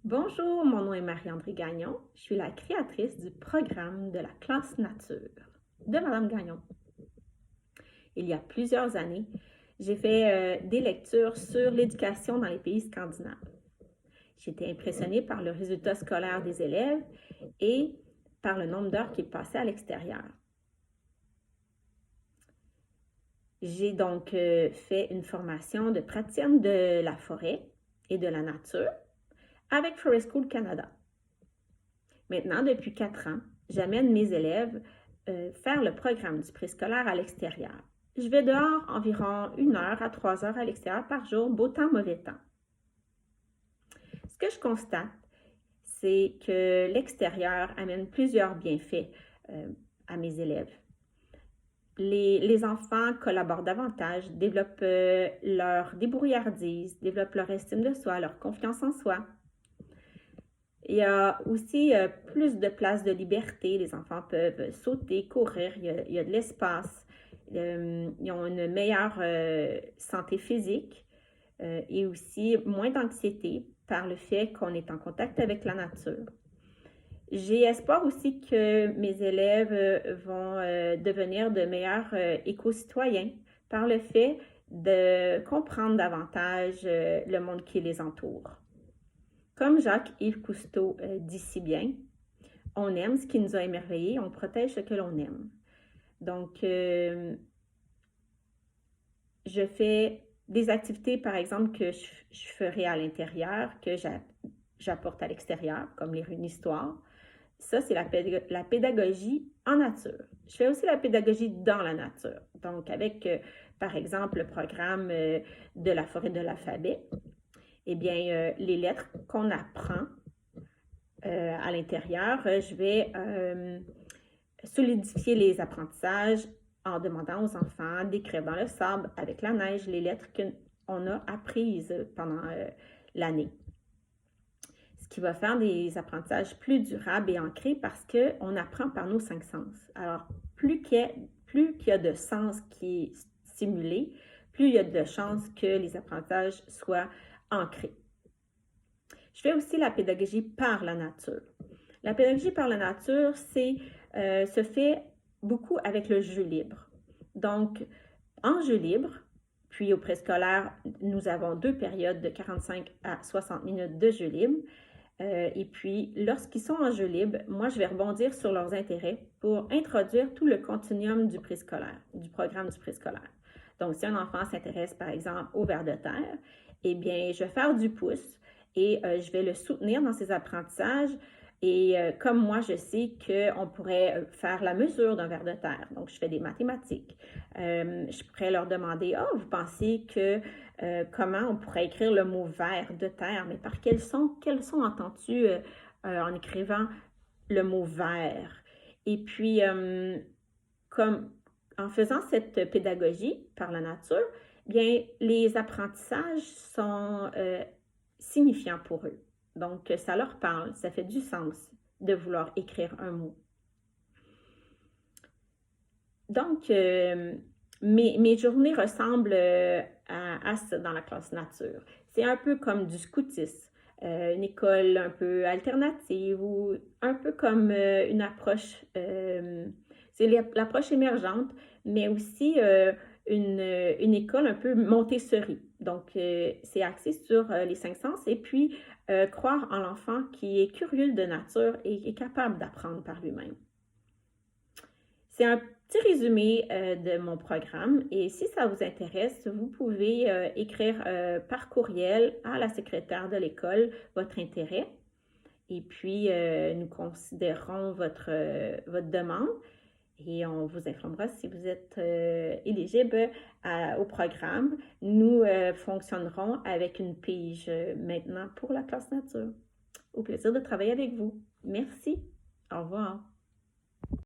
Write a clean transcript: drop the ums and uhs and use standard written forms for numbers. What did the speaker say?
Bonjour, mon nom est Marie-André Gagnon. Je suis la créatrice du programme de la classe nature de Madame Gagnon. Il y a plusieurs années, j'ai fait des lectures sur l'éducation dans les pays scandinaves. J'ai été impressionnée par le résultat scolaire des élèves et par le nombre d'heures qu'ils passaient à l'extérieur. J'ai donc fait une formation de praticienne de la forêt et de la nature avec Forest School Canada. Maintenant, depuis 4 ans, j'amène mes élèves faire le programme du préscolaire à l'extérieur. Je vais dehors environ 1 heure à 3 heures à l'extérieur par jour, beau temps, mauvais temps. Ce que je constate, c'est que l'extérieur amène plusieurs bienfaits à mes élèves. Les enfants collaborent davantage, développent leur débrouillardise, développent leur estime de soi, leur confiance en soi. Il y a aussi plus de place de liberté. Les enfants peuvent sauter, courir, il y a de l'espace. Ils ont une meilleure santé physique et aussi moins d'anxiété par le fait qu'on est en contact avec la nature. J'ai espoir aussi que mes élèves vont devenir de meilleurs éco-citoyens par le fait de comprendre davantage le monde qui les entoure. Comme Jacques-Yves Cousteau dit si bien, on aime ce qui nous a émerveillés, on protège ce que l'on aime. Donc, je fais des activités, par exemple, que je ferai à l'intérieur, que j'apporte à l'extérieur, comme lire une histoire. Ça, c'est la pédagogie en nature. Je fais aussi la pédagogie dans la nature. Donc, avec, par exemple, le programme de la forêt de l'alphabet, eh bien, les lettres qu'on apprend à l'intérieur, je vais solidifier les apprentissages en demandant aux enfants d'écrire dans le sable avec la neige les lettres qu'on a apprises pendant l'année. Ce qui va faire des apprentissages plus durables et ancrés parce qu'on apprend par nos 5 sens. Alors, plus qu'il y a de sens qui est stimulé, plus il y a de chances que les apprentissages soient ancrés. Je fais aussi la pédagogie par la nature. La pédagogie par la nature, se fait beaucoup avec le jeu libre. Donc, en jeu libre, puis au préscolaire, nous avons 2 périodes de 45 à 60 minutes de jeu libre. Et puis, lorsqu'ils sont en jeu libre, moi, je vais rebondir sur leurs intérêts pour introduire tout le continuum du préscolaire, du programme du préscolaire. Donc, si un enfant s'intéresse, par exemple, au ver de terre, eh bien, je vais faire du pouce et je vais le soutenir dans ses apprentissages. Et comme moi, je sais qu'on pourrait faire la mesure d'un ver de terre. Donc, je fais des mathématiques. Je pourrais leur demander, « Ah, vous pensez que comment on pourrait écrire le mot ver de terre, mais par quel son entends-tu en écrivant le mot ver? » Et puis, comme en faisant cette pédagogie par la nature, bien, les apprentissages sont signifiants pour eux. Donc, ça leur parle, ça fait du sens de vouloir écrire un mot. Donc, mes journées ressemblent à ça dans la classe nature. C'est un peu comme du scoutisme, une école un peu alternative ou un peu comme une approche, c'est l'approche émergente, mais aussi une école un peu Montessori. Donc, c'est axé sur les 5 sens et puis croire en l'enfant qui est curieux de nature et est capable d'apprendre par lui-même. C'est un petit résumé de mon programme et si ça vous intéresse, vous pouvez écrire par courriel à la secrétaire de l'école votre intérêt et puis nous considérons votre demande et on vous informera si vous êtes éligible au programme. Nous fonctionnerons avec une pige maintenant pour la classe nature. Au plaisir de travailler avec vous. Merci. Au revoir.